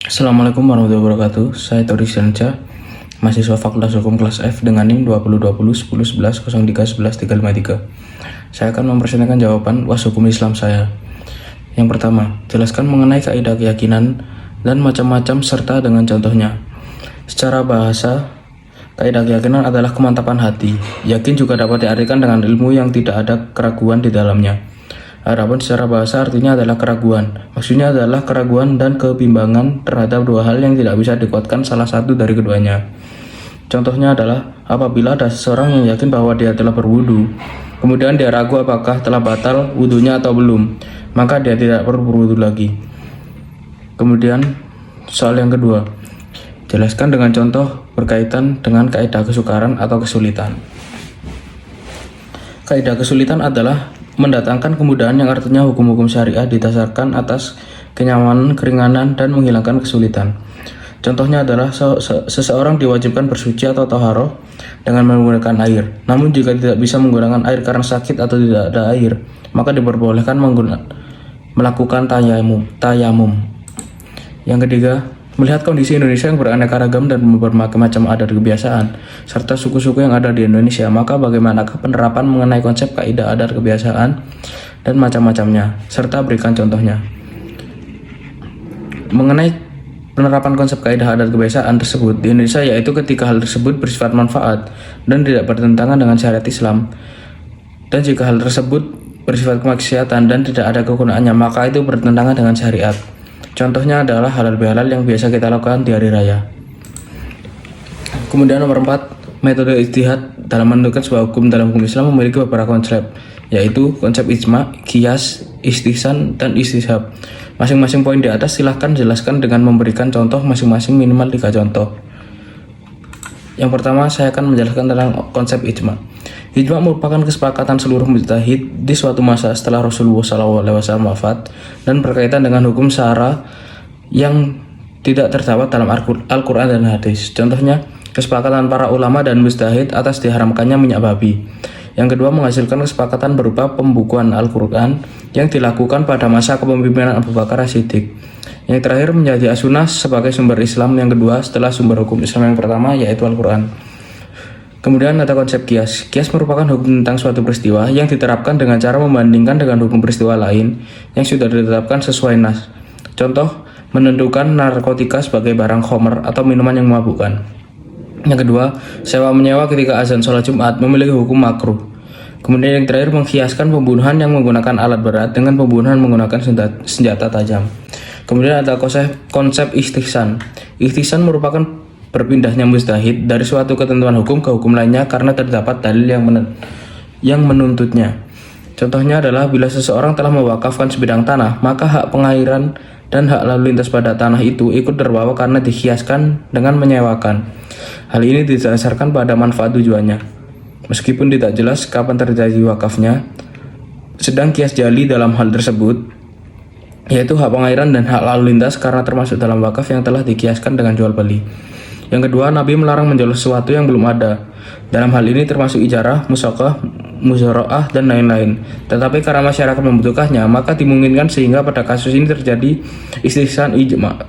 Assalamualaikum warahmatullahi wabarakatuh. Saya Tori Sianca, mahasiswa Fakultas Hukum kelas F dengan NIM 2020 10 11 03 11 353. Saya akan mempresentasikan jawaban UAS Hukum Islam saya. Yang pertama, jelaskan mengenai kaidah keyakinan dan macam-macam serta dengan contohnya. Secara bahasa, kaidah keyakinan adalah kemantapan hati. Yakin juga dapat diartikan dengan ilmu yang tidak ada keraguan di dalamnya. Adapun secara bahasa artinya adalah keraguan. Maksudnya adalah keraguan dan kebimbangan terhadap dua hal yang tidak bisa dikuatkan salah satu dari keduanya. Contohnya adalah apabila ada seseorang yang yakin bahwa dia telah berwudu, kemudian dia ragu apakah telah batal wudunya atau belum, maka dia tidak perlu berwudu lagi. Kemudian soal yang kedua, jelaskan dengan contoh berkaitan dengan kaidah kesukaran atau kesulitan. Kaidah kesulitan adalah mendatangkan kemudahan yang artinya hukum-hukum syariah didasarkan atas kenyamanan, keringanan, dan menghilangkan kesulitan. Contohnya adalah seseorang diwajibkan bersuci atau taharah dengan menggunakan air. Namun jika tidak bisa menggunakan air karena sakit atau tidak ada air, maka diperbolehkan melakukan tayamum. Yang ketiga, melihat kondisi Indonesia yang beraneka ragam dan berbagai macam adat kebiasaan, serta suku-suku yang ada di Indonesia, maka bagaimanakah penerapan mengenai konsep kaidah adat kebiasaan dan macam-macamnya, serta berikan contohnya. Mengenai penerapan konsep kaidah adat kebiasaan tersebut di Indonesia, yaitu ketika hal tersebut bersifat manfaat dan tidak bertentangan dengan syariat Islam, dan jika hal tersebut bersifat kemaksiatan dan tidak ada kegunaannya, maka itu bertentangan dengan syariat. Contohnya adalah halal bihalal yang biasa kita lakukan di hari raya. Kemudian nomor 4, metode ijtihad dalam menentukan sebuah hukum dalam hukum Islam memiliki beberapa konsep, yaitu konsep ijma, qiyas, istihsan, dan istishab. Masing-masing poin di atas silahkan jelaskan dengan memberikan contoh masing-masing minimal 3 contoh. Yang pertama, saya akan menjelaskan tentang konsep ijma. Ijma merupakan kesepakatan seluruh mujtahid di suatu masa setelah Rasulullah SAW wafat dan berkaitan dengan hukum syara yang tidak terdapat dalam Al-Quran dan hadis. Contohnya, kesepakatan para ulama dan mujtahid atas diharamkannya minyak babi. Yang kedua, menghasilkan kesepakatan berupa pembukuan Al-Quran yang dilakukan pada masa kepemimpinan Abu Bakar As-Siddiq. Yang terakhir, menjadi as-sunnah sebagai sumber Islam yang kedua setelah sumber hukum Islam yang pertama, yaitu Al-Quran. Kemudian ada konsep qiyas. Qiyas merupakan hukum tentang suatu peristiwa yang diterapkan dengan cara membandingkan dengan hukum peristiwa lain yang sudah ditetapkan sesuai nas. Contoh, menentukan narkotika sebagai barang khamr atau minuman yang memabukkan. Yang kedua, sewa-menyewa ketika azan sholat Jumat memiliki hukum makruh. Kemudian yang terakhir, mengkiaskan pembunuhan yang menggunakan alat berat dengan pembunuhan menggunakan senjata tajam. Kemudian ada konsep istihsan. Istihsan merupakan berpindahnya mujtahid dari suatu ketentuan hukum ke hukum lainnya karena terdapat dalil yang menuntutnya. Contohnya adalah bila seseorang telah mewakafkan sebidang tanah, maka hak pengairan dan hak lalu lintas pada tanah itu ikut terbawa karena dihiaskan dengan menyewakan. Hal ini didasarkan pada manfaat tujuannya, meskipun tidak jelas kapan terjadi wakafnya. Sedang kias jali dalam hal tersebut, yaitu hak pengairan dan hak lalu lintas karena termasuk dalam wakaf yang telah dikiaskan dengan jual beli. Yang kedua, Nabi melarang menjual sesuatu yang belum ada. Dalam hal ini termasuk ijarah, musaqah, muzara'ah, dan lain-lain. Tetapi karena masyarakat membutuhkannya, maka dimungkinkan sehingga pada kasus ini terjadi istihsan ijma.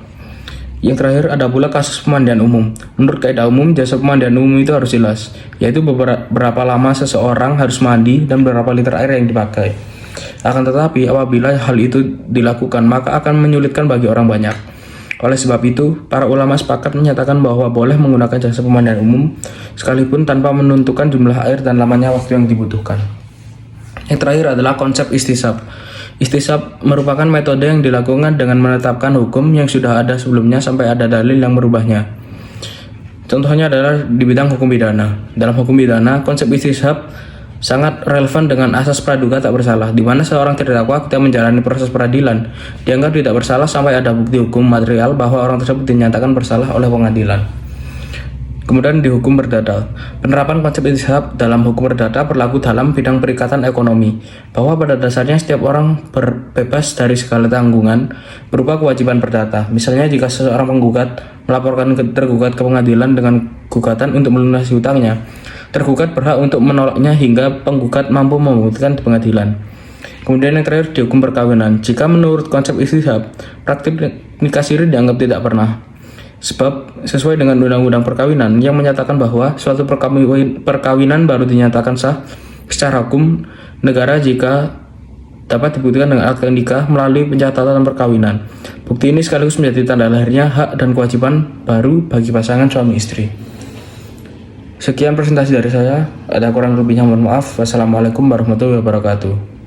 Yang terakhir ada pula kasus pemandian umum. Menurut kaidah umum, jasa pemandian umum itu harus jelas, yaitu berapa lama seseorang harus mandi dan berapa liter air yang dipakai. Akan tetapi apabila hal itu dilakukan, maka akan menyulitkan bagi orang banyak. Oleh sebab itu, para ulama sepakat menyatakan bahwa boleh menggunakan jasa pemandian umum sekalipun tanpa menentukan jumlah air dan lamanya waktu yang dibutuhkan. Yang terakhir adalah konsep istishab. Istishab merupakan metode yang dilakukan dengan menetapkan hukum yang sudah ada sebelumnya sampai ada dalil yang merubahnya. Contohnya adalah di bidang hukum pidana. Dalam hukum pidana, konsep istishab sangat relevan dengan asas praduga tak bersalah, di mana seorang terdakwa ketika menjalani proses peradilan dianggap tidak bersalah sampai ada bukti hukum material bahwa orang tersebut dinyatakan bersalah oleh pengadilan. Kemudian di hukum perdata, penerapan konsep istishab dalam hukum perdata berlaku dalam bidang perikatan ekonomi, bahwa pada dasarnya setiap orang bebas dari segala tanggungan berupa kewajiban perdata. Misalnya jika seseorang penggugat melaporkan tergugat ke pengadilan dengan gugatan untuk melunasi hutangnya, tergugat berhak untuk menolaknya hingga penggugat mampu membuktikan di pengadilan. Kemudian yang terakhir di hukum perkawinan. Jika menurut konsep istihab, praktik nikah siri dianggap tidak pernah. Sebab sesuai dengan undang-undang perkawinan yang menyatakan bahwa suatu perkawinan baru dinyatakan sah secara hukum negara jika dapat dibuktikan dengan akte nikah melalui pencatatan perkawinan. Bukti ini sekaligus menjadi tanda lahirnya hak dan kewajiban baru bagi pasangan suami istri. Sekian presentasi dari saya. Ada kurang lebihnya mohon maaf. Wassalamualaikum warahmatullahi wabarakatuh.